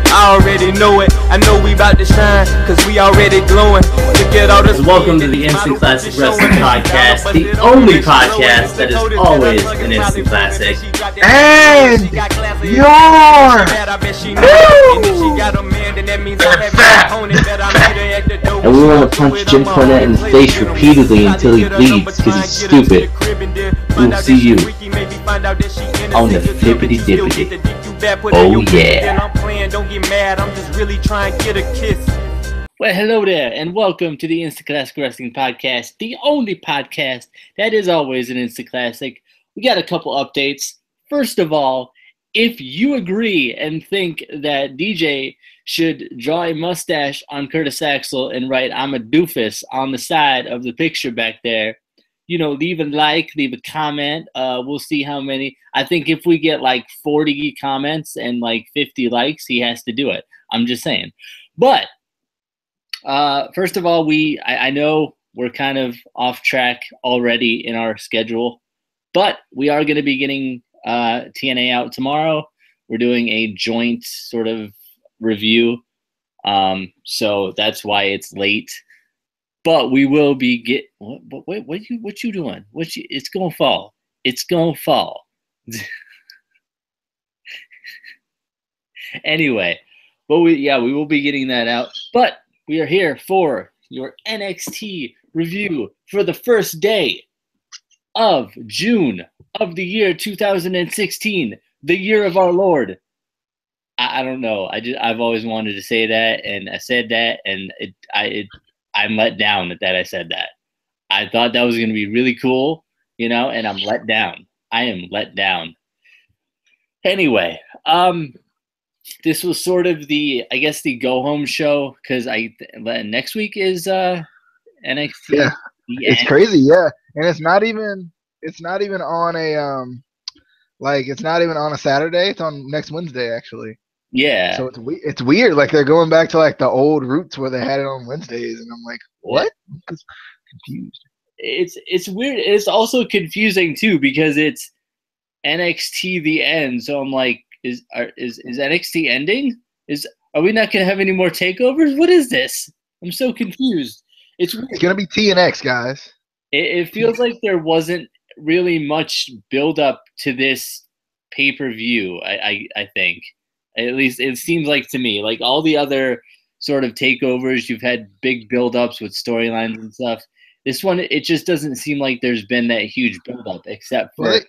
I already know it. I know we about to shine, cause we already glowing. To get all this. Welcome to the Instant Classic Wrestling Podcast, the only podcast that is always an instant classic. And your And we want to punch Jim Cornette in the face repeatedly until he bleeds because he's stupid. We'll see you on the flippity dippity. Oh yeah. Well, hello there, and welcome to the Instant Classic Wrestling Podcast, the only podcast that is always an instant classic. We got a couple updates. First of all, if you agree and think that DJ should draw a mustache on Curtis Axel and write "I'm a doofus" on the side of the picture back there, you know, leave a like, leave a comment. We'll see how many. I think if we get like 40 comments and like 50 likes, he has to do it. I'm just saying. But first of all, I know we're kind of off track already in our schedule, but we are going to be getting TNA out tomorrow. We're doing a joint sort of review, so that's why it's late. But we will be what you doing? It's gonna fall. It's gonna fall. Anyway, but we will be getting that out. But we are here for your NXT review for the first day of June of the year 2016, the year of our Lord. I don't know. I've always wanted to say that, and I said that, and I'm let down that I said that. I thought that was going to be really cool, you know, and I'm let down. I am let down. Anyway, this was sort of the go home show because next week is NXT. Yeah, it's crazy. Yeah, and it's not even on a it's not even on a Saturday. It's on next Wednesday actually. Yeah. So it's weird. Like they're going back to like the old roots where they had it on Wednesdays, and I'm like, what? I'm confused. It's weird. It's also confusing too because it's NXT The End. So I'm like, is NXT ending? Are we not gonna have any more takeovers? What is this? I'm so confused. It's gonna be TNX, guys. It feels like there wasn't really much build up to this pay-per-view. I think. At least it seems like to me, like all the other sort of takeovers, you've had big build-ups with storylines and stuff. This one, it just doesn't seem like there's been that huge build-up, except for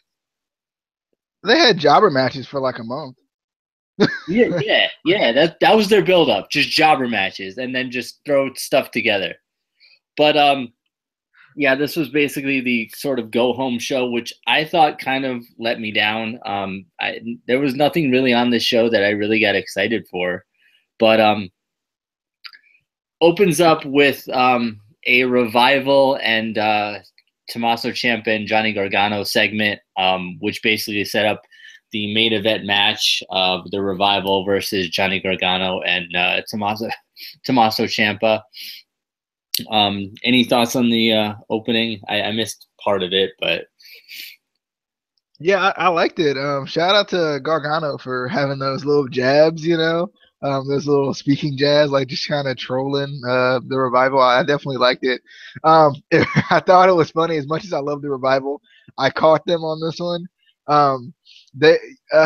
they had jobber matches for like a month. yeah. That was their build-up, just jobber matches, and then just throw stuff together. But yeah, this was basically the sort of go-home show, which I thought kind of let me down. There was nothing really on this show that I really got excited for. But opens up with a Revival and Tommaso Ciampa and Johnny Gargano segment, which basically set up the main event match of the Revival versus Johnny Gargano and Tommaso Ciampa. Any thoughts on the opening? I missed part of it, but yeah, I liked it. Shout out to Gargano for having those little jabs, you know, those little speaking jabs, like just kind of trolling the Revival. I definitely liked it. I thought it was funny. As much as I love the Revival, I caught them on this one.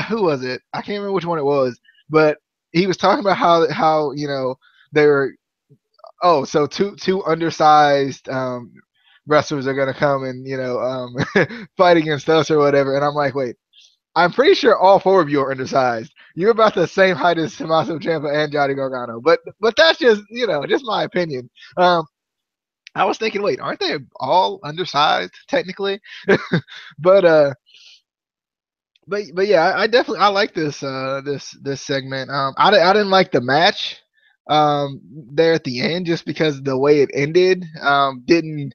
Who was it? I can't remember which one it was, but he was talking about how you know they were. Oh, so two undersized wrestlers are gonna come and fight against us or whatever. And I'm like, wait, I'm pretty sure all four of you are undersized. You're about the same height as Tommaso Ciampa and Johnny Gargano. But that's just just my opinion. I was thinking, wait, aren't they all undersized technically? but yeah, I definitely like this segment. I didn't like the match there at the end just because the way it ended didn't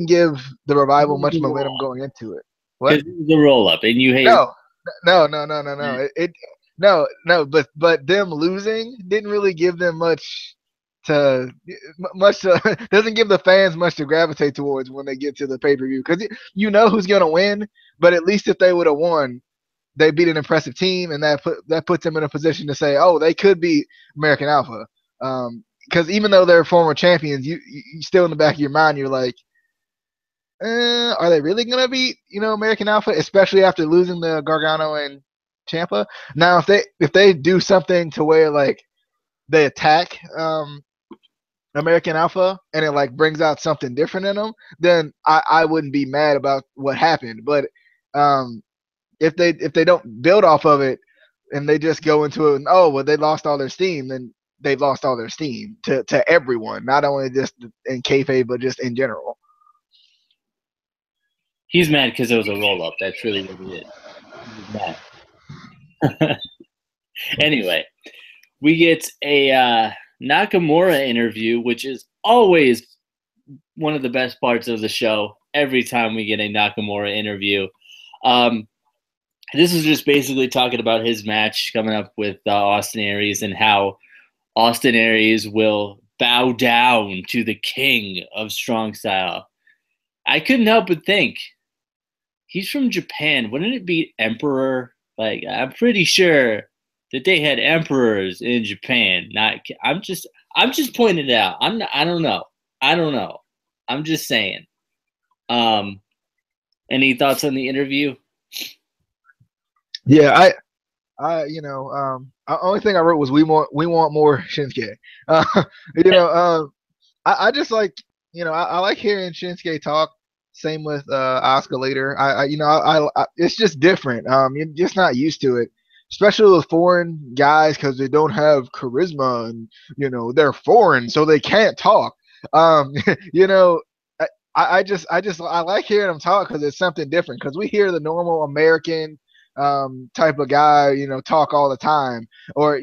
give the Revival much momentum going into it. What? The roll up and you hate no. But them losing didn't really give them much doesn't give the fans much to gravitate towards when they get to the pay-per-view because you know who's gonna win. But at least if they would have won, they beat an impressive team, and that puts them in a position to say, oh, they could beat American Alpha. Because even though they're former champions, you still in the back of your mind, you're like, are they really gonna beat American Alpha, especially after losing the Gargano and Ciampa? Now, if they do something to where like they attack American Alpha and it like brings out something different in them, then I wouldn't be mad about what happened. But if they don't build off of it and they just go into it and they lost all their steam, then they've lost all their steam to everyone, not only just in kayfabe but just in general. He's mad because it was a roll up. That's really what he is. He's mad. Anyway, we get a Nakamura interview, which is always one of the best parts of the show. Every time we get a Nakamura interview, this is just basically talking about his match coming up with Austin Aries and how Austin Aries will bow down to the king of strong style. I couldn't help but think, he's from Japan. Wouldn't it be Emperor? Like, I'm pretty sure that they had emperors in Japan. I'm just pointing it out. I don't know. I'm just saying. Any thoughts on the interview? Yeah, only thing I wrote was we want more Shinsuke. I just like, I like hearing Shinsuke talk. Same with Asuka later. It's just different. You're just not used to it, especially with foreign guys because they don't have charisma and they're foreign, so they can't talk. I like hearing them talk because it's something different. Because we hear the normal American type of guy, talk all the time, or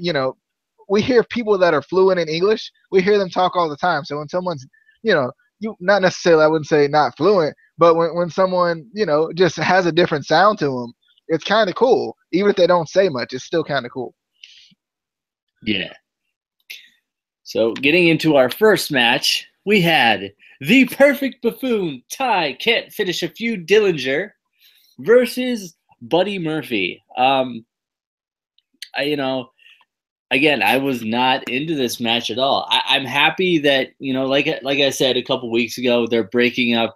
we hear people that are fluent in English. We hear them talk all the time. So when someone's, you not necessarily, I wouldn't say not fluent, but when someone, just has a different sound to them, it's kind of cool. Even if they don't say much, it's still kind of cool. Yeah. So getting into our first match, we had the Perfect Buffoon, Ty Can't Finish a Feud Dillnger versus Buddy Murphy. Again, I was not into this match at all. I'm happy that, like I said a couple weeks ago, they're breaking up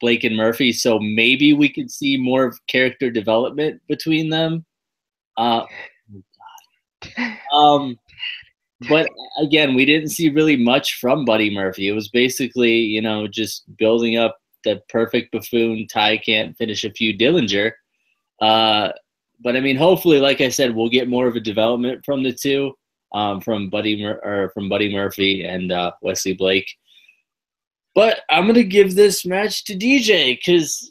Blake and Murphy, so maybe we could see more of character development between them. But again, we didn't see really much from Buddy Murphy. It was basically, just building up the Perfect Buffoon, Ty Can't Finish a Feud Dillnger. But I mean, hopefully, like I said, we'll get more of a development from the two, from Buddy Murphy and Wesley Blake. But I'm gonna give this match to DJ because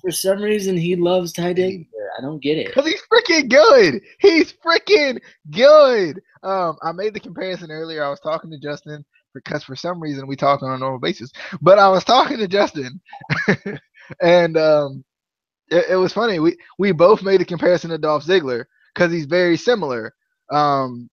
for some reason he loves Ty Dillnger. I don't get it. Because he's freaking good. He's freaking good. I made the comparison earlier. I was talking to Justin because for some reason we talk on a normal basis, but I was talking to Justin, and it was funny. We both made a comparison to Dolph Ziggler because he's very similar to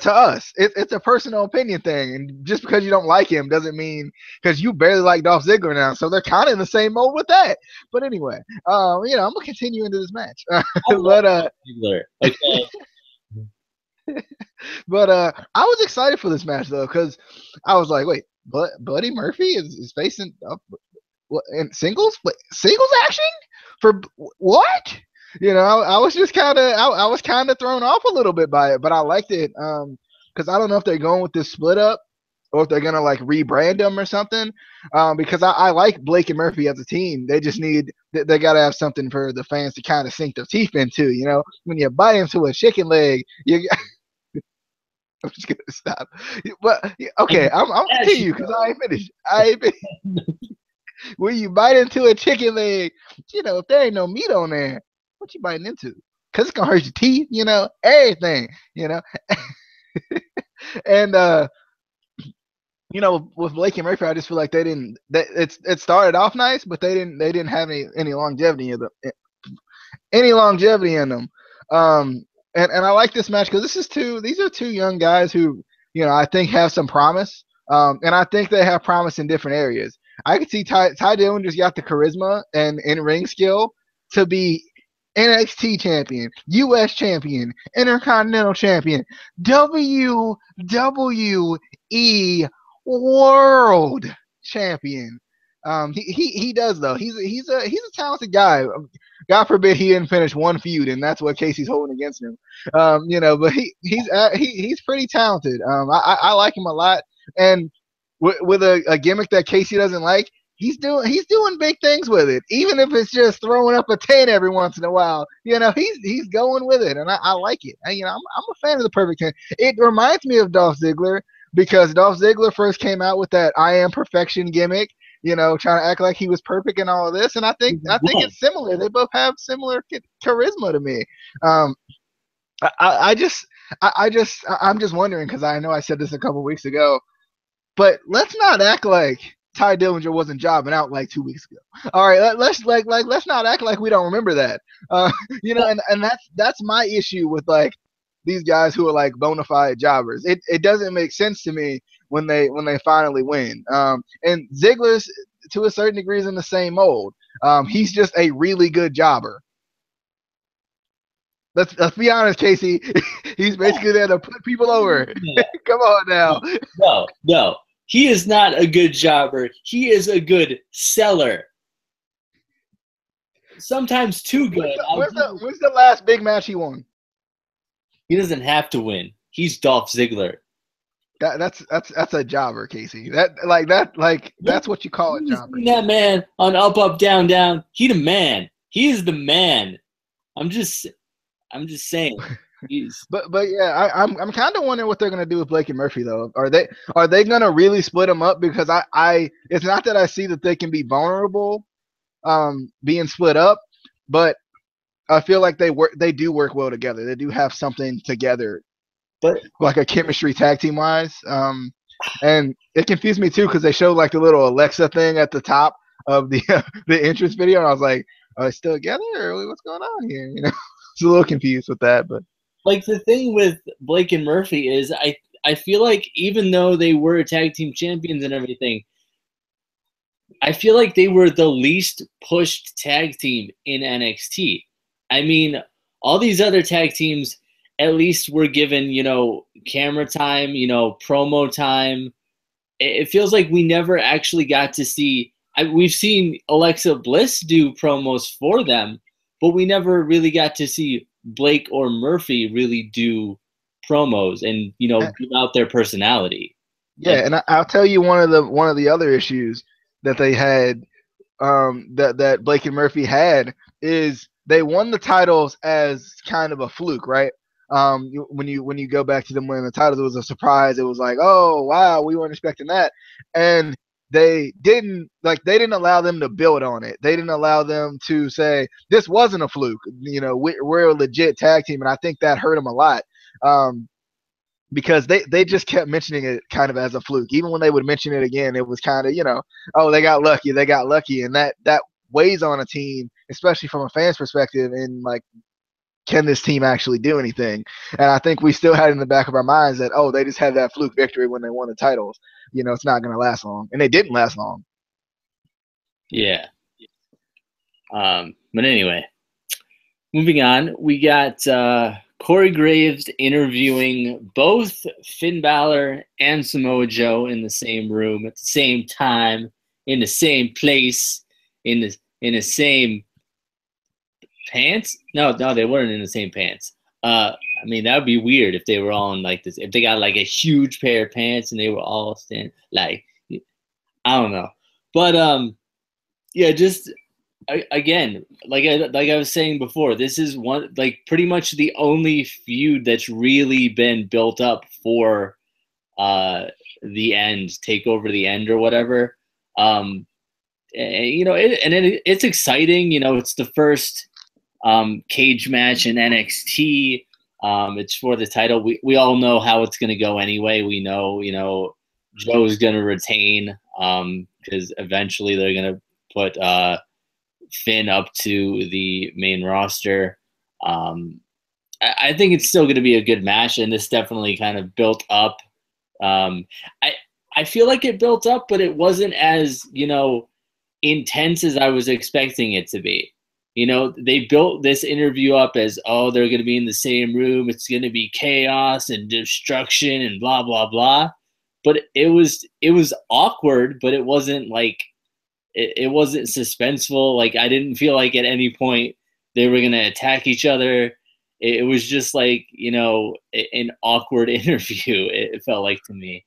us. It's a personal opinion thing, and just because you don't like him doesn't mean because you barely like Dolph Ziggler now. So they're kind of in the same mode with that. But anyway, I'm gonna continue into this match. Ziggler. Okay. But I was excited for this match though because I was like, wait, Buddy Murphy is facing up. In singles action for what? I was just kind of thrown off a little bit by it, but I liked it because I don't know if they're going with this split up or if they're gonna like rebrand them or something. Because I like Blake and Murphy as a team. They just they gotta have something for the fans to kind of sink their teeth into. When you bite into a chicken leg, I'm just gonna stop. But okay, I'm continue because I ain't finished. When you bite into a chicken leg, if there ain't no meat on there, what you biting into? Because it's going to hurt your teeth, everything, And, with Blake and Murphy, I just feel like they didn't, it started off nice, but they didn't have any longevity in them. And I like this match because these are two young guys who, I think have some promise. And I think they have promise in different areas. I could see Ty Dillon just got the charisma and in-ring skill to be NXT champion, US champion, Intercontinental champion, WWE World champion. He does though. He's a talented guy. God forbid he didn't finish one feud, and that's what Casey's holding against him. But he's pretty talented. I like him a lot, and with a gimmick that Casey doesn't like, he's doing big things with it. Even if it's just throwing up a 10 every once in a while, he's going with it, and I like it. I'm a fan of the Perfect 10. It reminds me of Dolph Ziggler because Dolph Ziggler first came out with that "I am perfection" gimmick. Trying to act like he was perfect and all of this, and I think it's similar. They both have similar charisma to me. I'm just wondering because I know I said this a couple weeks ago, but let's not act like Ty Dillinger wasn't jobbing out like 2 weeks ago. All right, let's not act like we don't remember that. And that's my issue with like these guys who are like bona fide jobbers. It doesn't make sense to me when they finally win. And Ziggler's to a certain degree is in the same mold. He's just a really good jobber. Let's be honest, Casey. He's basically there to put people over. Come on now. No. He is not a good jobber. He is a good seller. Sometimes too good. When's the last big match he won? He doesn't have to win. He's Dolph Ziggler. That's a jobber, Casey. That's what you call a jobber. That man on Up Up Down Down. He the man. He is the man. I'm just saying. But yeah, I'm kind of wondering what they're gonna do with Blake and Murphy though. Are they gonna really split them up? Because I it's not that I see that they can be vulnerable, being split up, but I feel like they do work well together. They do have something together, but like a chemistry tag team wise. And it confused me too because they showed like the little Alexa thing at the top of the entrance video, and I was like, are they still together or what's going on here? It's a little confused with that, but. Like the thing with Blake and Murphy is I feel like even though they were tag team champions and everything, I feel like they were the least pushed tag team in NXT. I mean, all these other tag teams at least were given, camera time, promo time. It feels like we never actually got to see we've seen Alexa Bliss do promos for them, but we never really got to see Blake or Murphy really do promos and give out their personality. Yeah, and I'll tell you one of the other issues that they had, that Blake and Murphy had, is they won the titles as kind of a fluke, right? When you go back to them winning the titles, it was a surprise. It was like, oh wow, we weren't expecting that, and they didn't allow them to build on it. They didn't allow them to say this wasn't a fluke. We're a legit tag team, and I think that hurt them a lot, because they just kept mentioning it kind of as a fluke. Even when they would mention it again, it was kind of oh, they got lucky, and that weighs on a team, especially from a fan's perspective. And like, can this team actually do anything? And I think we still had in the back of our minds that, oh, they just had that fluke victory when they won the titles. It's not going to last long. And it didn't last long. Yeah. But anyway, moving on, we got Corey Graves interviewing both Finn Balor and Samoa Joe in the same room at the same time, in the same place, in the same pants? No, they weren't in the same pants. I mean, that would be weird if they were all in like this. If they got like a huge pair of pants and they were all standing, like, I don't know. But yeah, just again, like I was saying before, this is one, like, pretty much the only feud that's really been built up for the end, Takeover the End or whatever. It's exciting. It's the first cage match in NXT. It's for the title. We all know how it's going to go anyway. We know, Joe's going to retain because eventually they're going to put Finn up to the main roster. I think it's still going to be a good match, and this definitely kind of built up. I feel like it built up, but it wasn't as, intense as I was expecting it to be. You know, they built this interview up as, oh, they're going to be in the same room. It's going to be chaos and destruction and blah, blah, blah. But it was awkward, but it wasn't like, it wasn't suspenseful. Like, I didn't feel like at any point they were going to attack each other. It was just like, you know, an awkward interview, it felt like to me.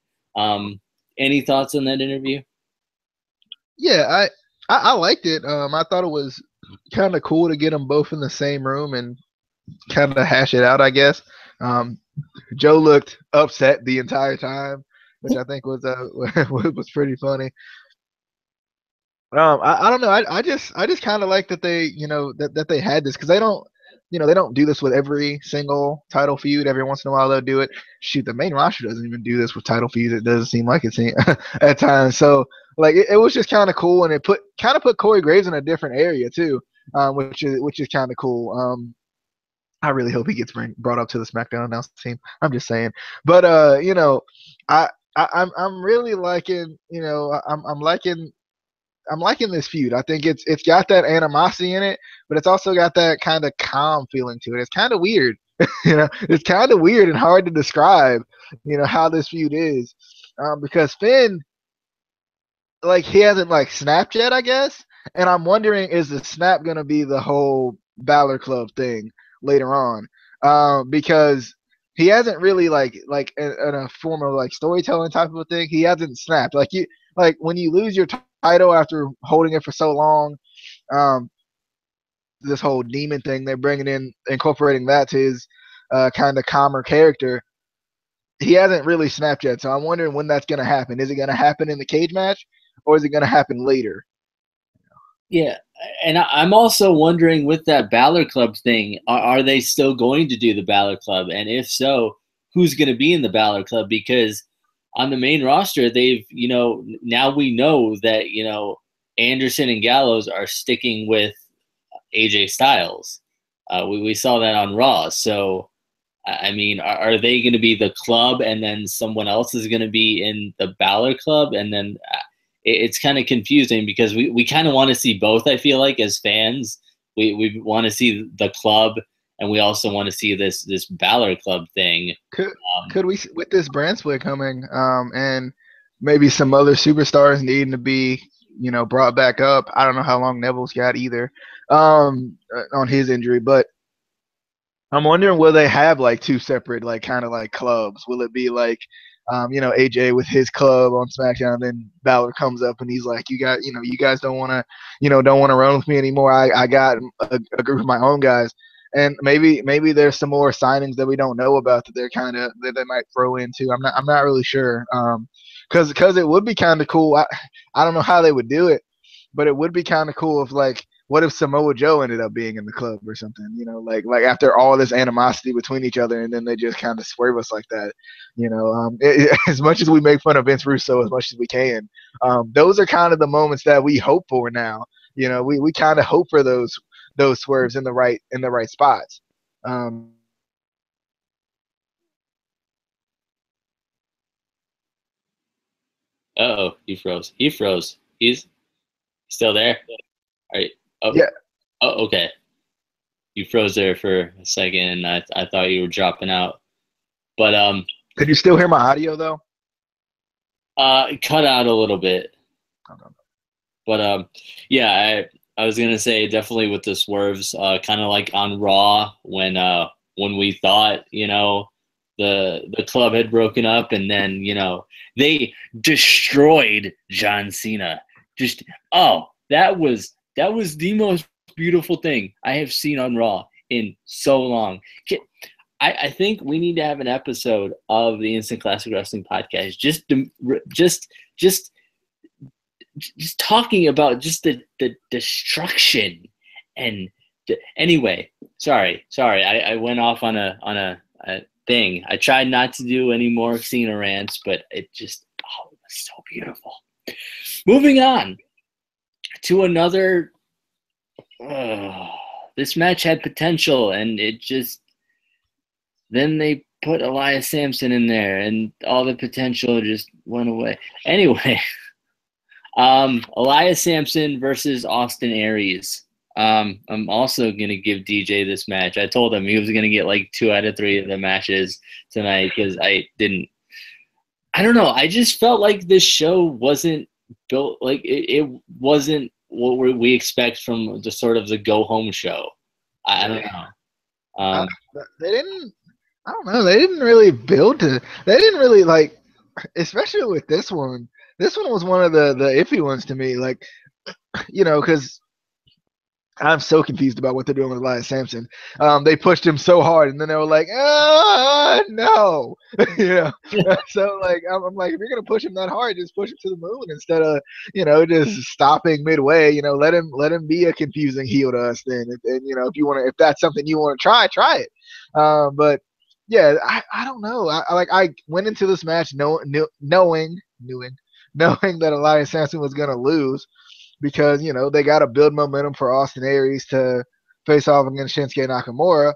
Any thoughts on that interview? Yeah, I liked it. I thought it was kind of cool to get them both in the same room and kind of hash it out, I guess. Joe looked upset the entire time, which I think was was pretty funny. I don't know. I just kind of like that they, you know, that they had this, because they don't, you know, they don't do this with every single title feud. Every once in a while they'll do it. Shoot, the main roster doesn't even do this with title feuds. It doesn't seem like it's at times. So like it was just kind of cool, and it put Corey Graves in a different area too, which is kind of cool. I really hope he gets brought up to the SmackDown announce team. I'm just saying, but you know, I'm really liking, you know, I'm liking this feud. I think it's got that animosity in it, but it's also got that kind of calm feeling to it. It's kind of weird, you know. It's kind of weird and hard to describe, you know, how this feud is, because Finn, like, he hasn't like snapped yet, I guess, and I'm wondering, is the snap gonna be the whole Balor Club thing later on? Because he hasn't really like in a form of like storytelling type of a thing. He hasn't snapped. Like when you lose your title after holding it for so long, this whole demon thing, they're incorporating that to his kind of calmer character. He hasn't really snapped yet, so I'm wondering when that's going to happen. Is it going to happen in the cage match, or is it going to happen later? Yeah, and I'm also wondering with that Balor Club thing, are they still going to do the Balor Club? And if so, who's going to be in the Balor Club? Because on the main roster, they've, you know, now we know that, you know, Anderson and Gallows are sticking with AJ Styles. We saw that on Raw. So, I mean, are they going to be the club and then someone else is going to be in the Balor Club? And then it's kind of confusing because we kind of want to see both, I feel like, as fans. We want to see the club, and we also want to see this Balor Club thing. Could we, with this brand split coming, and maybe some other superstars needing to be, you know, brought back up? I don't know how long Neville's got either, on his injury, but I'm wondering, will they have like two separate, like, kind of like clubs? Will it be like, you know, AJ with his club on SmackDown, and then Balor comes up and he's like, you guys don't want to run with me anymore. I got a group of my own guys. And maybe there's some more signings that we don't know about that that they might throw in too. I'm not really sure. Because it would be kind of cool. I don't know how they would do it, but it would be kind of cool if, like, what if Samoa Joe ended up being in the club or something? You know, like after all this animosity between each other, and then they just kind of swerve us like that. You know, as much as we make fun of Vince Russo as much as we can, those are kind of the moments that we hope for now. You know, we kind of hope for those swerves in the right spots. Uh-oh, he froze. He's still there? All right. Oh, yeah. Oh, okay. You froze there for a second, and I thought you were dropping out. But could you still hear my audio though? It cut out a little bit. I don't know. But yeah, I was gonna say, definitely with the swerves, kind of like on Raw when we thought, you know, the club had broken up, and then, you know, they destroyed John Cena. That was the most beautiful thing I have seen on Raw in so long. I think we need to have an episode of the Instant Classic Wrestling podcast just talking about just the destruction and anyway. Sorry, I went off on a thing. I tried not to do any more Cena rants, but it was so beautiful. Moving on to another. This match had potential, and then they put Elias Sampson in there, and all the potential just went away. Anyway, Elias Sampson versus Austin Aries. I'm also going to give DJ this match. I told him he was going to get like 2 out of 3 of the matches tonight because I don't know. I just felt like this show wasn't built, like it wasn't what we expect from the sort of the go home show. I don't know. They didn't. I don't know. They didn't really build to. They didn't really like, especially with this one. This one was one of the iffy ones to me. Like, because I'm so confused about what they're doing with Elias Sampson. They pushed him so hard, and then they were like, no. So like, I'm like, if you're gonna push him that hard, just push him to the moon instead of, just stopping midway. Let him be a confusing heel to us then. And if that's something you want to try it. But yeah, I don't know. I went into this match knowing that Elias Sampson was gonna lose. Because, they got to build momentum for Austin Aries to face off against Shinsuke Nakamura.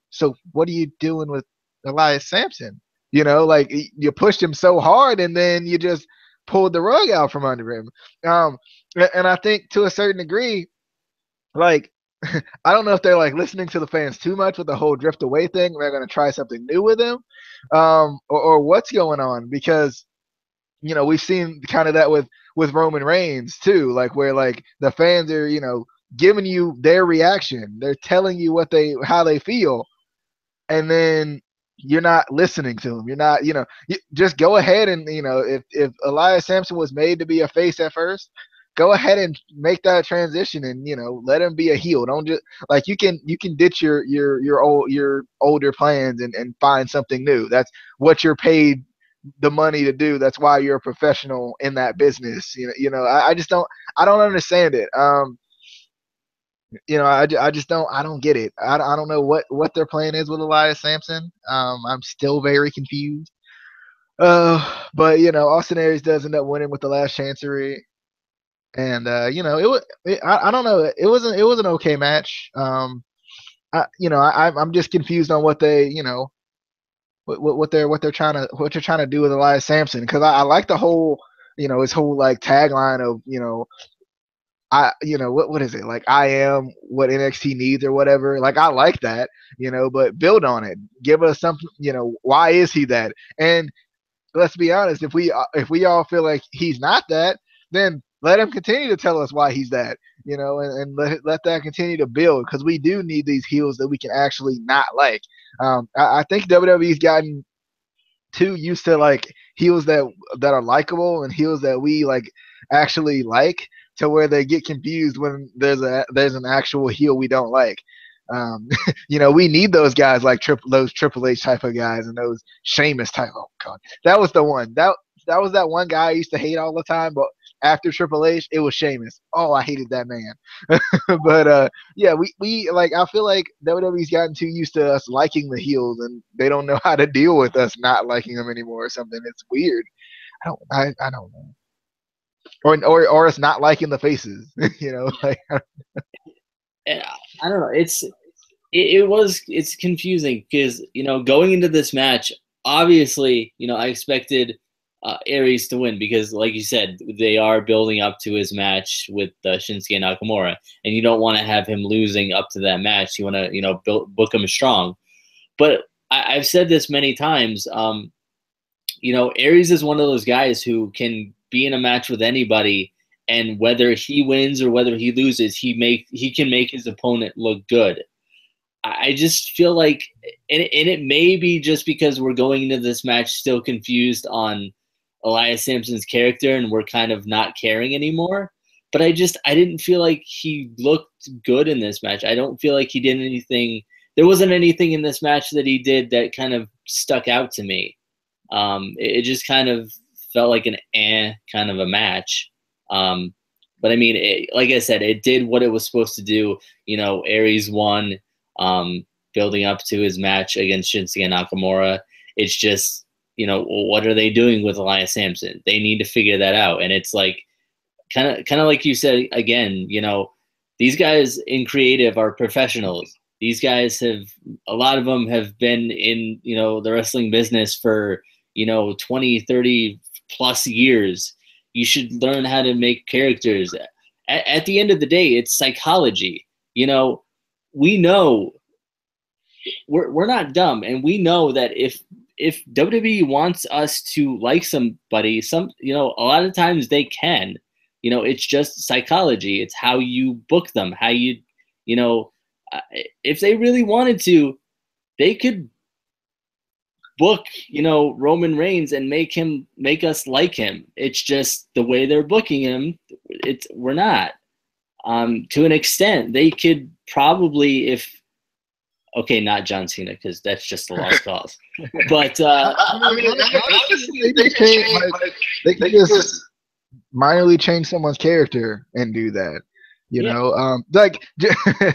So what are you doing with Elias Sampson? Like you pushed him so hard and then you just pulled the rug out from under him. And I think to a certain degree, like, I don't know if they're like listening to the fans too much with the whole drift away thing. They're going to try something new with him, or what's going on, because we've seen kind of that with Roman Reigns too, like where like the fans are, giving you their reaction. They're telling you how they feel. And then you're not listening to them. You're not, you just go ahead and, if Elias Sampson was made to be a face at first, go ahead and make that transition and, let him be a heel. Don't just like, you can ditch your older plans and find something new. That's what you're paid the money to do. That's why you're a professional in that business. I just don't understand it. I just don't get it. I don't know what their plan is with Elias Sampson. I'm still very confused. But Austin Aries does end up winning with the last chancery, and I don't know. It was an okay match. I'm just confused on what they what they're trying to do with Elias Sampson, because I like the whole his whole like tagline of what is it, like, I am what NXT needs or whatever. Like, I like that, but build on it. Give us something. Why is he that? And let's be honest, if we all feel like he's not that, then let him continue to tell us why he's that. And let that continue to build, because we do need these heels that we can actually not like. I think WWE's gotten too used to like heels that are likable and heels that we like actually like, to where they get confused when there's an actual heel we don't like. We need those guys like those Triple H type of guys and those Sheamus type. Oh God, that was the one. That was that one guy I used to hate all the time, but after Triple H, it was Sheamus. Oh, I hated that man. But yeah, we like, I feel like WWE's gotten too used to us liking the heels, and they don't know how to deal with us not liking them anymore or something. It's weird. I don't know. Or us not liking the faces. Like, I don't know. It's confusing because going into this match, obviously I expected Aries to win, because like you said, they are building up to his match with Shinsuke Nakamura, and you don't want to have him losing up to that match. You want to book him strong. But I've said this many times. Aries is one of those guys who can be in a match with anybody, and whether he wins or whether he loses, he can make his opponent look good. I just feel like, and it may be just because we're going into this match still confused on Elias Sampson's character and we're kind of not caring anymore. But I didn't feel like he looked good in this match. I don't feel like he did anything. There wasn't anything in this match that he did that kind of stuck out to me. It just kind of felt like an kind of a match. But I mean, like I said, it did what it was supposed to do. Aries won, building up to his match against Shinsuke Nakamura. It's just, what are they doing with Elias Sampson? They need to figure that out. And it's like, kind of like you said again, these guys in creative are professionals. These guys a lot of them have been in, the wrestling business for, 20, 30 plus years. You should learn how to make characters. At the end of the day, it's psychology. You know, we know we're not dumb, and we know that if WWE wants us to like somebody, a lot of times they can. It's just psychology. It's how you book them, how if they really wanted to, they could book, Roman Reigns and make us like him. It's just the way they're booking him. We're not. To an extent, they could probably, not John Cena, because that's just a lost cause. But honestly, they can just minorly change someone's character and do that.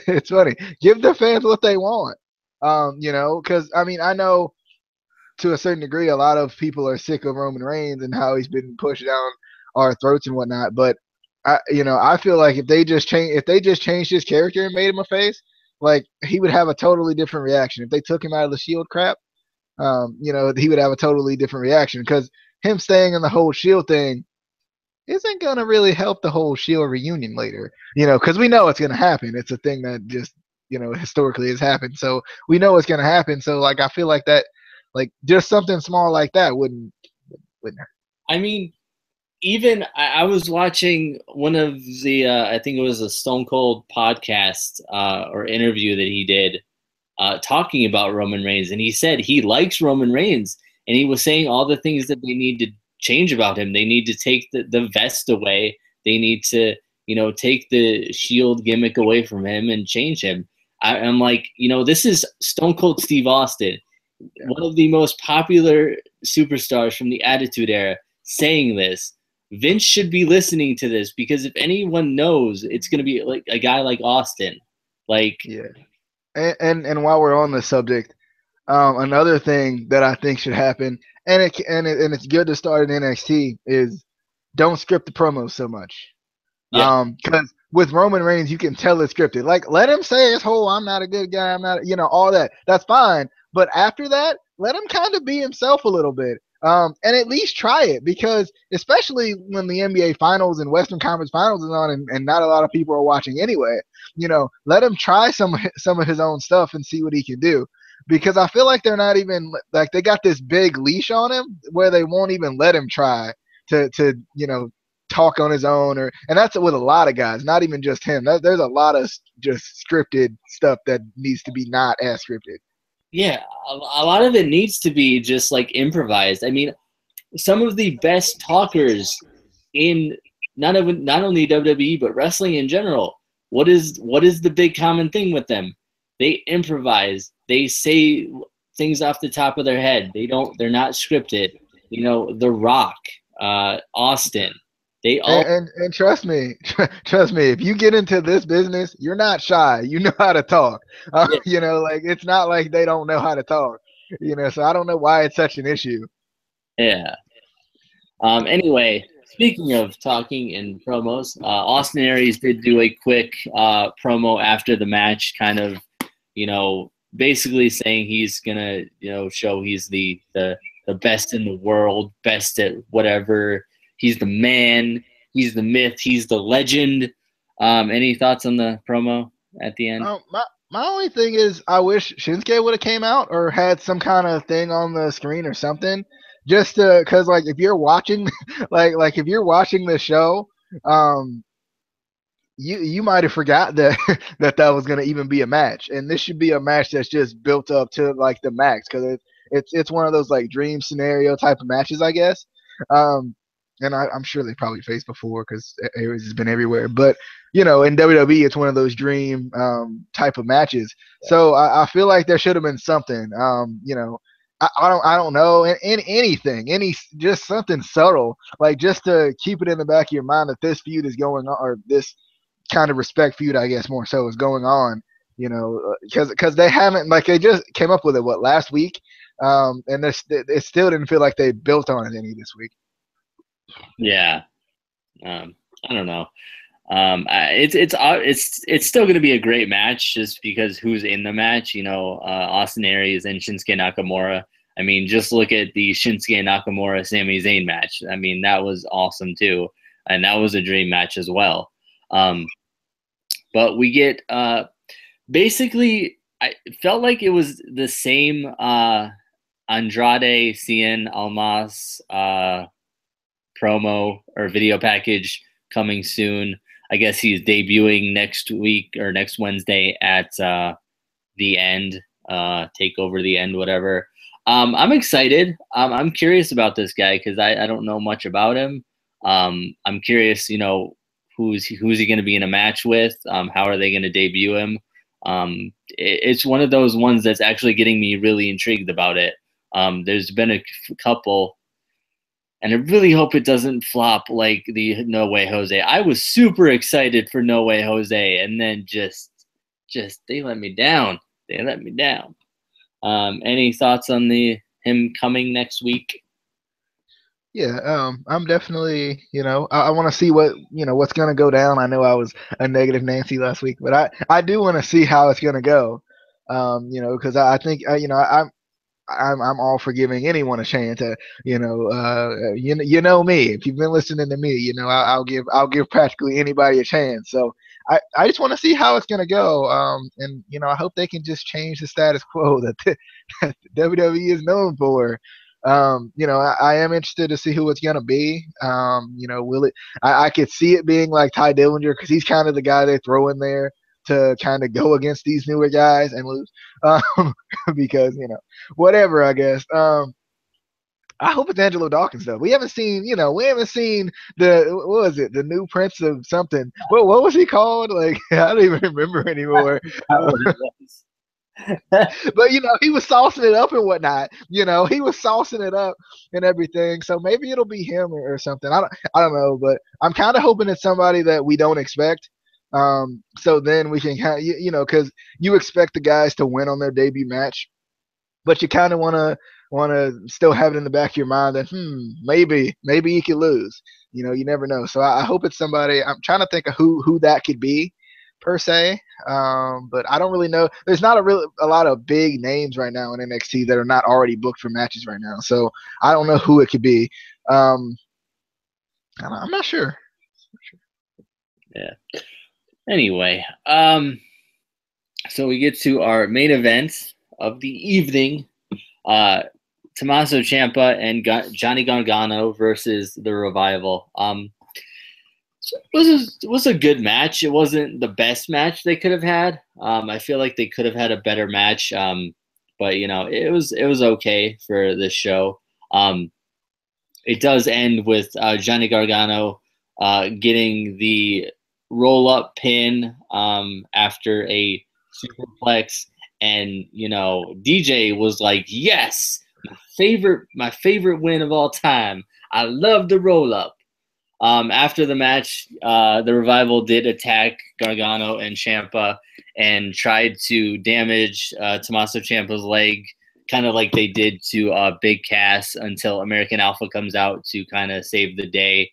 It's funny. Give the fans what they want. Because I know to a certain degree, a lot of people are sick of Roman Reigns and how he's been pushed down our throats and whatnot. But I feel like if they just changed his character and made him a face, like he would have a totally different reaction. If they took him out of the Shield crap, he would have a totally different reaction, because him staying in the whole Shield thing isn't gonna really help the whole Shield reunion later. Because we know it's gonna happen. It's a thing that just historically has happened, so we know it's gonna happen. So like I feel like that. Like just something small like that wouldn't hurt. I mean, even I was watching one of the I think it was a Stone Cold podcast or interview that he did talking about Roman Reigns, and he said he likes Roman Reigns, and he was saying all the things that they need to change about him. They need to take the vest away. They need to take the Shield gimmick away from him and change him. I'm like, this is Stone Cold Steve Austin, one of the most popular superstars from the Attitude Era, saying this. Vince should be listening to this, because if anyone knows, it's going to be like a guy like Austin. And while we're on the subject, another thing that I think should happen, and it's good to start in NXT, is don't script the promos so much. Because with Roman Reigns, you can tell it's scripted. Like, let him say his whole "I'm not a good guy," I'm not, all that. That's fine. But after that, let him kind of be himself a little bit. And at least try it, because especially when the NBA Finals and Western Conference Finals is on, and not a lot of people are watching anyway, let him try some of his own stuff and see what he can do. Because I feel like they're not even, like, they got this big leash on him where they won't even let him try to talk on his own, and that's with a lot of guys, not even just him. There's a lot of just scripted stuff that needs to be not as scripted. Yeah, a lot of it needs to be just like improvised. I mean, some of the best talkers in not only WWE but wrestling in general, what is the big common thing with them? They improvise. They say things off the top of their head. They're not scripted. The Rock, Austin. They all and trust me, if you get into this business, you're not shy. You know how to talk. Like, it's not like they don't know how to talk. So I don't know why it's such an issue. Yeah. Anyway, speaking of talking in promos, Austin Aries did do a quick promo after the match, kind of, basically saying he's gonna, show he's the best in the world, best at whatever. He's the man. He's the myth. He's the legend. Any thoughts on the promo at the end? My only thing is, I wish Shinsuke would have came out or had some kind of thing on the screen or something, just to, because like if you're watching, like if you're watching the show, you might have forgot that that was gonna even be a match, and this should be a match that's just built up to like the max, because it's one of those like dream scenario type of matches, I guess. And I'm sure they probably faced before, because Aries has been everywhere. But, in WWE, it's one of those dream type of matches. Yeah. So I feel like there should have been something. I don't know, in anything, just something subtle, like just to keep it in the back of your mind that this feud is going on, or this kind of respect feud, I guess more so, is going on. Because they haven't, like, they just came up with it last week, and it still didn't feel like they built on it any this week. Yeah, I don't know. It's still going to be a great match, just because who's in the match. Austin Aries and Shinsuke Nakamura. I mean, just look at the Shinsuke Nakamura Sami Zayn match. I mean, that was awesome too, and that was a dream match as well. But we get basically, I felt like it was the same Andrade Cien Almas promo or video package coming soon. I guess he's debuting next week or next Wednesday at the end, Takeover The End, whatever. I'm excited. I'm curious about this guy because I don't know much about him. I'm curious, you know, who's he going to be in a match with? How are they going to debut him? It's one of those ones that's actually getting me really intrigued about it. There's been a couple, and I really hope it doesn't flop like the No Way Jose. I was super excited for No Way Jose, and then just they let me down. They let me down. Any thoughts on him coming next week? Yeah, I'm definitely, you know, I want to see what's going to go down. I know I was a negative Nancy last week, but I do want to see how it's going to go. You know, because I think, you know, I'm all for giving anyone a chance. You know me. If you've been listening to me, you know I'll give practically anybody a chance. So I just want to see how it's gonna go. And you know I hope they can just change the status quo that WWE is known for. You know I am interested to see who it's gonna be. You know will it? I could see it being like Ty Dillinger because he's kind of the guy they throw in there to kind of go against these newer guys and lose. Because you know whatever I guess. I hope it's Angelo Dawkins though. We haven't seen the what was it, the new Prince of something. What was he called? Like I don't even remember anymore. But you know he was saucing it up and whatnot. You know he was saucing it up and everything. So maybe it'll be him or something. I don't know, but I'm kind of hoping it's somebody that we don't expect. So then we can kind of, you know, because you expect the guys to win on their debut match, but you kind of want to still have it in the back of your mind that maybe you could lose. You know, you never know. So I hope it's somebody. I'm trying to think of who that could be per se, but I don't really know. There's not a lot of big names right now in NXT that are not already booked for matches right now. So I don't know who it could be. I'm not sure. Yeah. Anyway, so we get to our main event of the evening. Tommaso Ciampa and Johnny Gargano versus the Revival. So it was a good match. It wasn't the best match they could have had. I feel like they could have had a better match. But you know, it was okay for this show. It does end with Johnny Gargano getting the roll-up pin after a superplex, and you know DJ was like, "Yes, my favorite win of all time. I love the roll-up." After the match, the Revival did attack Gargano and Ciampa and tried to damage Tommaso Ciampa's leg, kind of like they did to Big Cass, until American Alpha comes out to kind of save the day.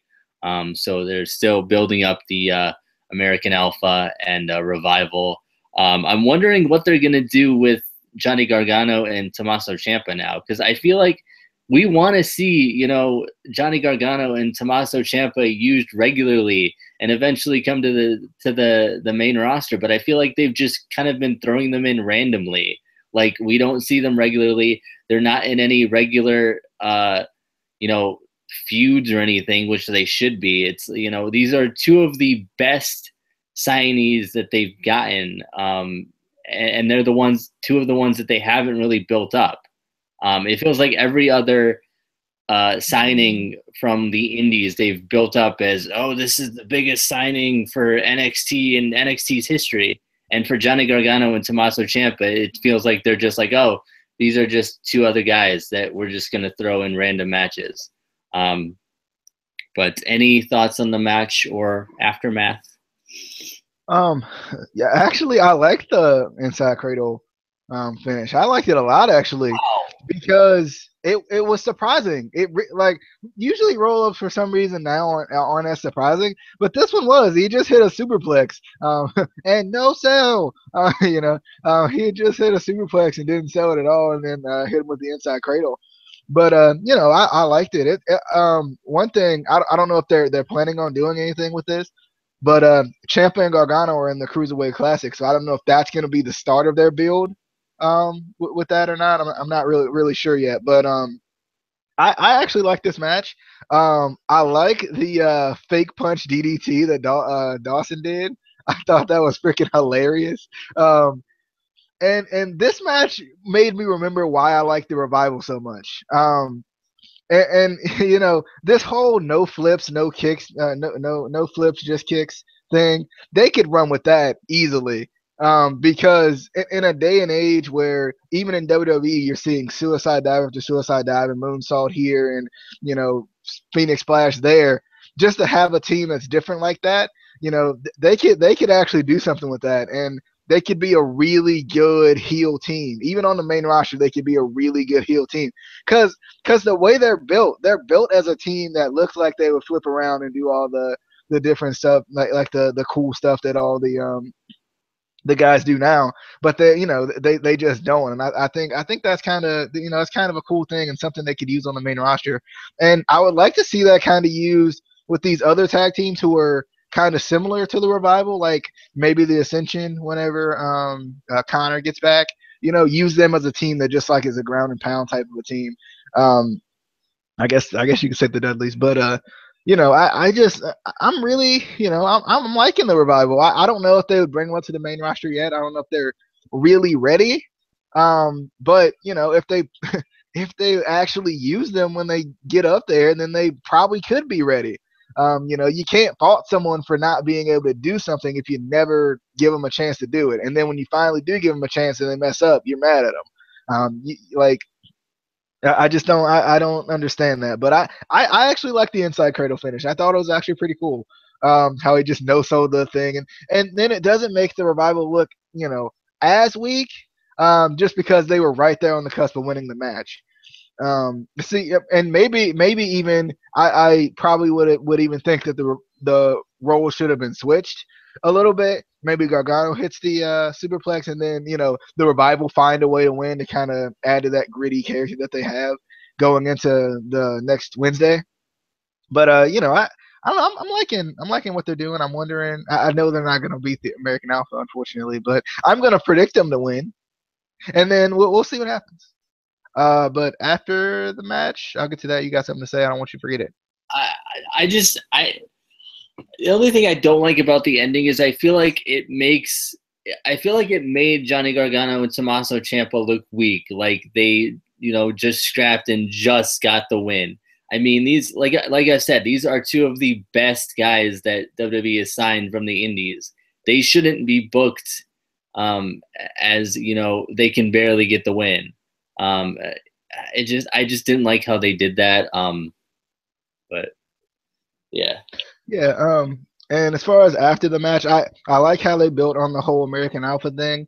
So they're still building up the American Alpha and Revival. I'm wondering what they're going to do with Johnny Gargano and Tommaso Ciampa now, because I feel like we want to see, you know, Johnny Gargano and Tommaso Ciampa used regularly and eventually come to the main roster. But I feel like they've just kind of been throwing them in randomly. Like we don't see them regularly. They're not in any regular, you know, feuds or anything, which they should be. It's, you know, these are two of the best signees that they've gotten, and they're two of the ones that they haven't really built up. It feels like every other signing from the indies they've built up as, oh, this is the biggest signing for NXT and NXT's history. And for Johnny Gargano and Tommaso Ciampa, it feels like they're just like, oh, these are just two other guys that we're just going to throw in random matches. But any thoughts on the match or aftermath? Yeah, actually, I like the inside cradle finish. I liked it a lot, actually, because it was surprising. Like usually roll ups for some reason now aren't as surprising, but this one was. He just hit a superplex, and no sell. You know, he just hit a superplex and didn't sell it at all, and then hit him with the inside cradle. But you know, I liked it. One thing I don't know if they're planning on doing anything with this, But Ciampa and Gargano are in the Cruiserweight Classic, so I don't know if that's going to be the start of their build with that or not. I'm not really sure yet. But I actually like this match. I like the fake punch DDT that Dawson did. I thought that was freaking hilarious. And this match made me remember why I like the Revival so much. And you know, this whole no flips, no kicks, no flips, just kicks thing, they could run with that easily. Because in a day and age where even in WWE you're seeing suicide dive after suicide dive and moonsault here and you know Phoenix Splash there, just to have a team that's different like that, you know, they could actually do something with that, and they could be a really good heel team. Even on the main roster, they could be a really good heel team. Because the way they're built as a team that looks like they would flip around and do all the different stuff, like the cool stuff that all the guys do now, but they just don't. And I think that's kind of it's kind of a cool thing and something they could use on the main roster. And I would like to see that kind of used with these other tag teams who are kind of similar to the Revival, like maybe the Ascension whenever Connor gets back. Use them as a team that just like is a ground and pound type of a team. I guess you could say the Dudleys, but I'm really, I'm liking the Revival. I don't know if they would bring one to the main roster yet. I don't know if they're really ready. But if they if they actually use them when they get up there, then they probably could be ready. You can't fault someone for not being able to do something if you never give them a chance to do it. And then when you finally do give them a chance and they mess up, you're mad at them. I just don't. I don't understand that. But I actually like the inside cradle finish. I thought it was actually pretty cool. How he just no-sold the thing, and then it doesn't make the Revival look as weak. Just because they were right there on the cusp of winning the match. See, and maybe even I probably would even think that the role should have been switched a little bit. Maybe Gargano hits the superplex, and then the Revival find a way to win to kind of add to that gritty character that they have going into the next Wednesday. But I don't know. I'm liking what they're doing. I'm wondering. I know they're not going to beat the American Alpha, unfortunately, but I'm going to predict them to win, and then we'll see what happens. But after the match, I'll get to that. You got something to say? I don't want you to forget it. The only thing I don't like about the ending is I feel like it made Johnny Gargano and Tommaso Ciampa look weak, like they just strapped and just got the win. I mean, these like I said, these are two of the best guys that WWE has signed from the Indies. They shouldn't be booked as they can barely get the win. I just didn't like how they did that. But yeah. Yeah. And as far as after the match, I like how they built on the whole American Alpha thing.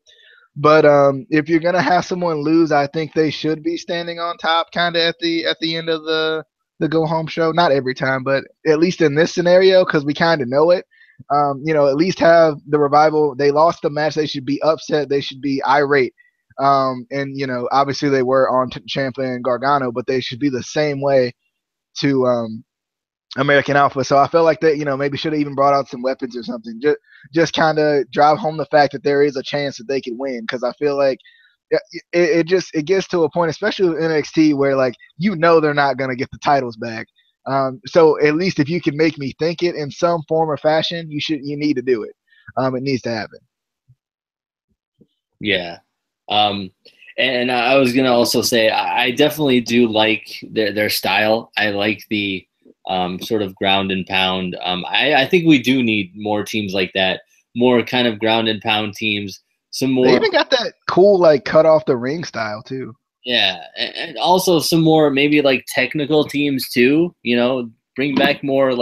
But if you're gonna have someone lose, I think they should be standing on top, kind of at the end of the go home show. Not every time, but at least in this scenario, because we kind of know it. At least have the Revival. They lost the match. They should be upset. They should be irate. And obviously they were on Ciampa and Gargano, but they should be the same way to American Alpha. So I felt like that, maybe should have even brought out some weapons or something. Just kind of drive home the fact that there is a chance that they could win. Because I feel like it gets to a point, especially with NXT, where they're not gonna get the titles back. So at least if you can make me think it in some form or fashion, you need to do it. It needs to happen. Yeah. And I was gonna also say I definitely do like their style. I like the sort of ground and pound. I think we do need more teams like that, more kind of ground and pound teams. Some more. They even got that cool cut off the ring style too. Yeah, and also some more maybe technical teams too. Bring back more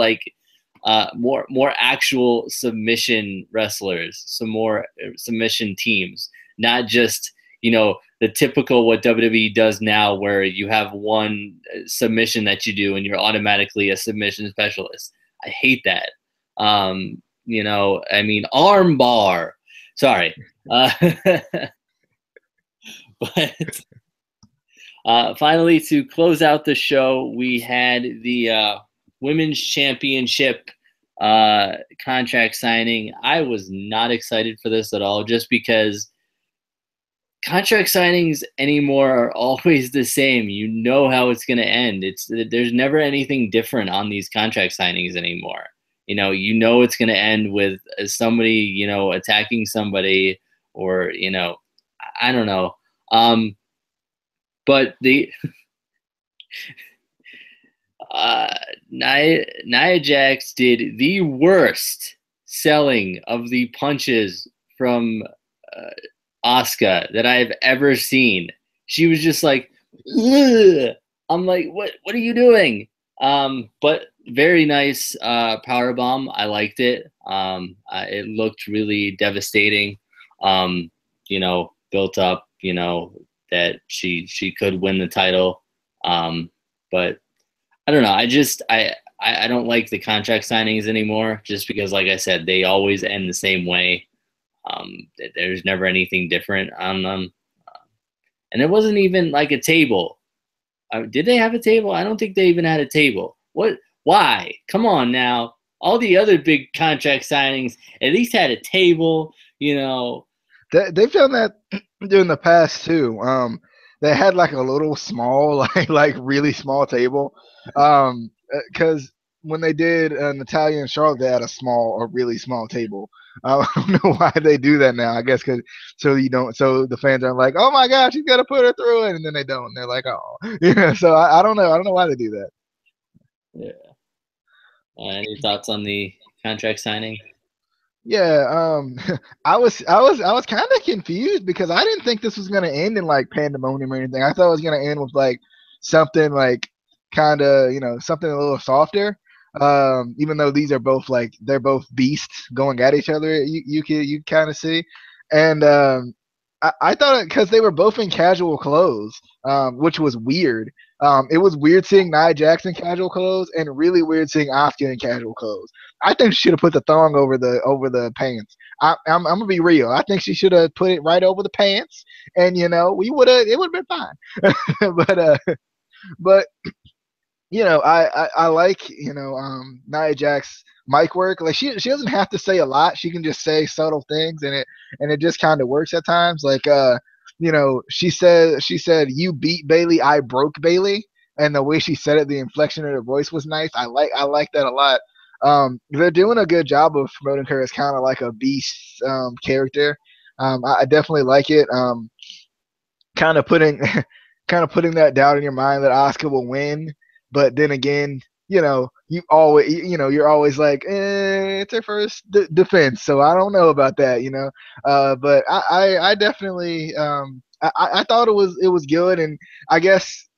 more actual submission wrestlers, some more submission teams, not just the typical what WWE does now, where you have one submission that you do and you're automatically a submission specialist. I hate that. I mean, arm bar. Sorry. But finally, to close out the show, we had the Women's Championship contract signing. I was not excited for this at all, just because contract signings anymore are always the same. You know how it's going to end. There's never anything different on these contract signings anymore. You know it's going to end with somebody, attacking somebody, or, I don't know. But the Nia Jax did the worst selling of the punches from Asuka that I've ever seen. She was just like, ugh. I'm like, what are you doing? But very nice power bomb. I liked it. It looked really devastating. Built up, that she could win the title. But I don't know. I don't like the contract signings anymore, just because, like I said, they always end the same way. There's never anything different on them. And it wasn't even like a table. Did they have a table? I don't think they even had a table. What? Why? Come on now. All the other big contract signings at least had a table, They've done that in the past too. They had like a little small, like really small table. Because when they did Natalia and Charlotte, they had a really small table. I don't know why they do that now. I guess so the fans aren't like, oh my gosh, he's got to put her through it, and then they don't. And they're like, oh, So I don't know. I don't know why they do that. Yeah. Any thoughts on the contract signing? Yeah, I was kind of confused because I didn't think this was gonna end in like pandemonium or anything. I thought it was gonna end with like something like kind of something a little softer. Even though these are both they're both beasts going at each other, you kind of see, and I thought it because they were both in casual clothes, which was weird. It was weird seeing Nia Jax in casual clothes, and really weird seeing Asuka in casual clothes. I think she should have put the thong over the pants. I'm gonna be real. I think she should have put it right over the pants, and it would have been fine. but I like Nia Jax mic work. Like she doesn't have to say a lot. She can just say subtle things, and it just kind of works at times. Like she said you beat Bailey, I broke Bailey, and the way she said it, the inflection of her voice was nice. I like that a lot. They're doing a good job of promoting her as kind of like a beast character. I definitely like it. Kind of putting that doubt in your mind that Asuka will win, but then again, you're always like, it's her first defense, so I don't know about that, But I definitely, I thought it was good, and I guess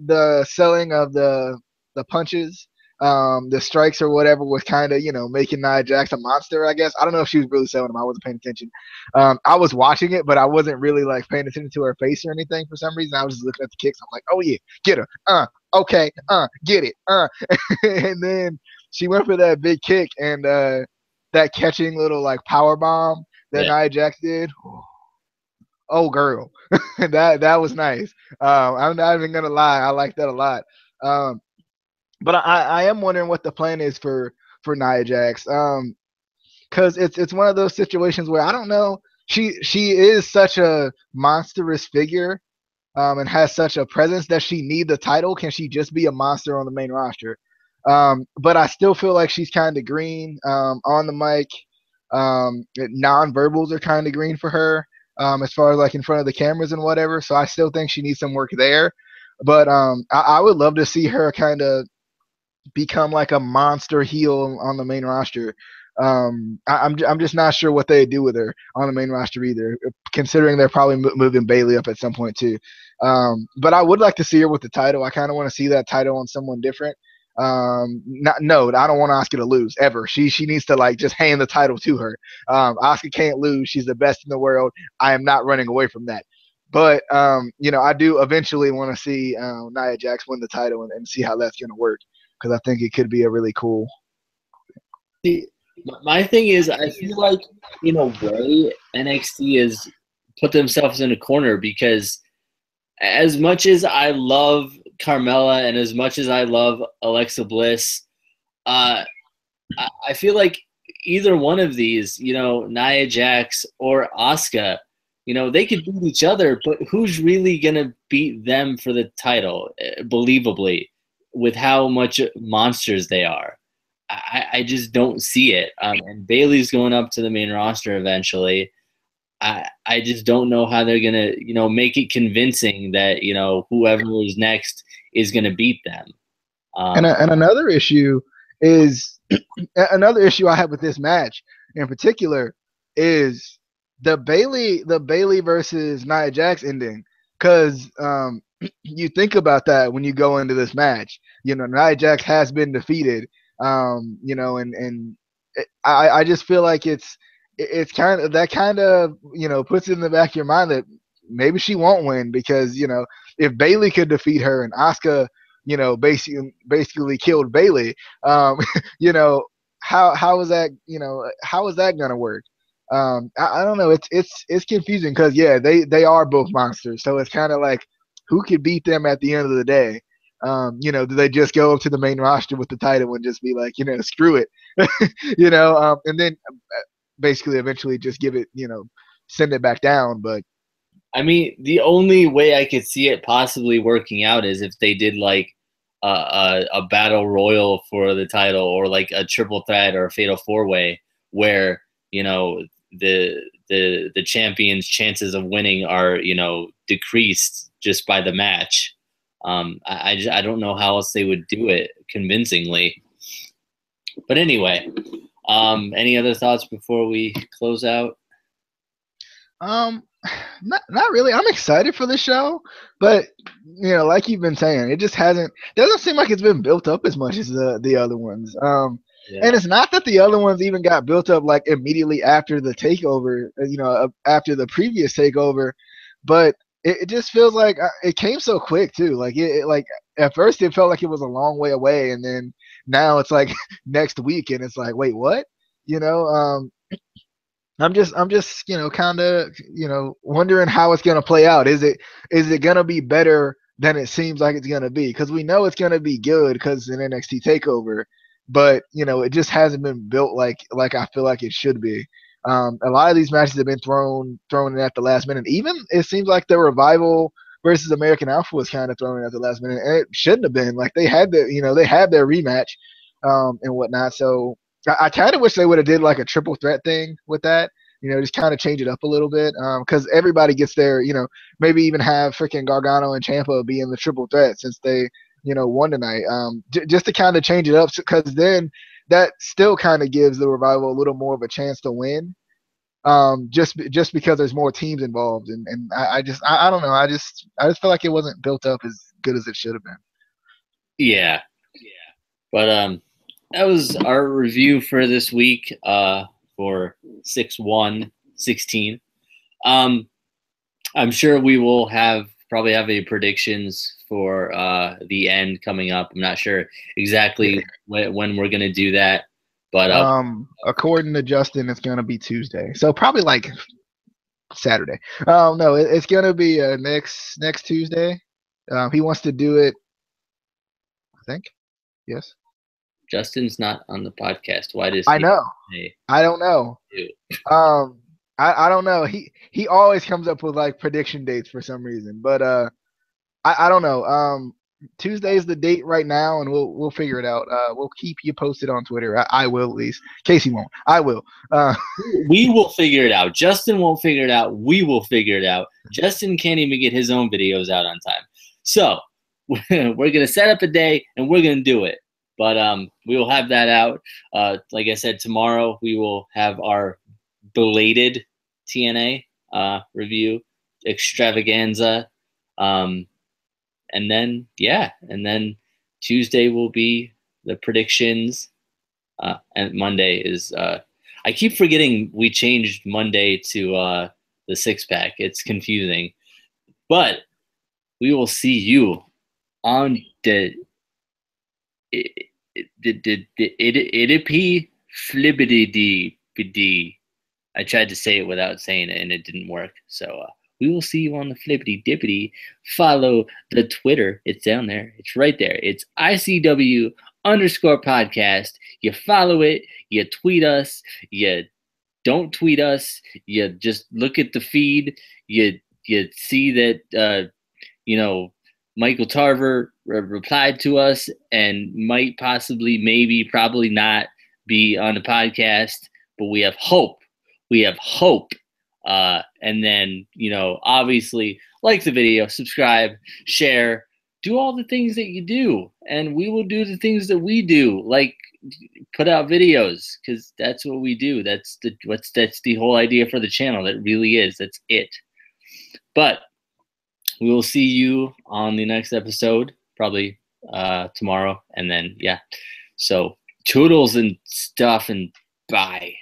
the selling of the punches, the strikes or whatever was kind of making Nia Jax a monster. I guess I don't know if she was really selling them. I wasn't paying attention. I was watching it, but I wasn't really like paying attention to her face or anything for some reason. I was just looking at the kicks. I'm like, oh yeah, get her. Okay, get it. And then she went for that big kick and that catching little like power bomb that Nia Jax did. Oh girl, that was nice. I'm not even gonna lie, I like that a lot. But I am wondering what the plan is for Nia Jax. Because it's one of those situations where I don't know. She is such a monstrous figure, and has such a presence that she need the title. Can she just be a monster on the main roster? But I still feel like she's kind of green on the mic. Non-verbals are kind of green for her, as far as like in front of the cameras and whatever. So I still think she needs some work there. But I would love to see her kind of become like a monster heel on the main roster. I'm just not sure what they do with her on the main roster either, considering they're probably moving Bailey up at some point too. But I would like to see her with the title. I kind of want to see that title on someone different. I don't want Asuka to lose ever. She needs to like just hand the title to her. Asuka can't lose. She's the best in the world. I am not running away from that. But I do eventually want to see Nia Jax win the title and see how that's going to work, because I think it could be a really cool. See, my thing is, I feel like in a way NXT has put themselves in a corner, because as much as I love Carmella and as much as I love Alexa Bliss, I feel like either one of these, Nia Jax or Asuka, they could beat each other, but who's really going to beat them for the title, believably, with how much monsters they are? I just don't see it. And Bayley's going up to the main roster eventually. I just don't know how they're going to, make it convincing that, whoever is next is going to beat them. And another issue is another issue I have with this match in particular is the Bayley versus Nia Jax ending. Because you think about that when you go into this match. Nia Jax has been defeated. And I just feel like it's kind of that kind of puts it in the back of your mind that maybe she won't win because if Bayley could defeat her and Asuka basically killed Bayley, how is that how is that gonna work? I don't know. It's confusing because they are both monsters, so it's kind of like who could beat them at the end of the day. Do they just go up to the main roster with the title and just be like, screw it, and then basically eventually just give it, send it back down. But I mean, the only way I could see it possibly working out is if they did like a battle royal for the title, or like a triple threat or a fatal four-way, where the champion's chances of winning are decreased just by the match. I don't know how else they would do it convincingly. But anyway, any other thoughts before we close out? Not really. I'm excited for the show, but like you've been saying, it just doesn't seem like it's been built up as much as the other ones. And it's not that the other ones even got built up like immediately after the takeover, after the previous takeover, but it just feels like it came so quick too. Like like at first it felt like it was a long way away, and then now it's like next week, and it's like, wait, what? I'm just kind of wondering how it's gonna play out. Is it gonna be better than it seems like it's gonna be? Because we know it's gonna be good because it's an NXT Takeover, but it just hasn't been built like I feel like it should be. A lot of these matches have been thrown in at the last minute. Even it seems like the Revival versus American Alpha was kind of thrown in at the last minute, and it shouldn't have been. Like they had their rematch and whatnot. So I kind of wish they would have did like a triple threat thing with that. Just kind of change it up a little bit because everybody gets their, maybe even have freaking Gargano and Ciampa be in the triple threat since they, won tonight. Just to kind of change it up because then that still kind of gives the Revival a little more of a chance to win. Just because there's more teams involved, and I don't know. I just feel like it wasn't built up as good as it should have been. Yeah. But that was our review for this week for 6/1/16. I'm sure we will probably have a predictions for the end coming up. I'm not sure exactly when we're gonna do that, but according to Justin, it's gonna be Tuesday, so probably like Saturday. No, it's gonna be next Tuesday. He wants to do it, I think. Yes. Justin's not on the podcast. Why does I know? I don't know. I don't know. He always comes up with like prediction dates for some reason, but I don't know. Tuesday is the date right now, and we'll figure it out. We'll keep you posted on Twitter. I will, at least. Casey won't. I will. We will figure it out. Justin won't figure it out. We will figure it out. Justin can't even get his own videos out on time. So we're gonna set up a day and we're gonna do it. But we will have that out. Like I said, tomorrow we will have our belated TNA review extravaganza. And then Tuesday will be the predictions. And Monday is I keep forgetting we changed Monday to the six pack. It's confusing. But we will see you on the Idipy Flibbity. I tried to say it without saying it and it didn't work. So we will see you on the Flippity Dippity. Follow the Twitter. It's down there. It's right there. It's ICW_podcast. You follow it, you tweet us, you don't tweet us, you just look at the feed, you see that Michael Tarver replied to us and might possibly, maybe, probably not be on the podcast, but we have hope. We have hope. And then, obviously, like the video, subscribe, share, do all the things that you do. And we will do the things that we do, like put out videos, because that's what we do. That's the whole idea for the channel. That really is. That's it. But we will see you on the next episode, probably tomorrow. And then, yeah. So toodles and stuff, and bye.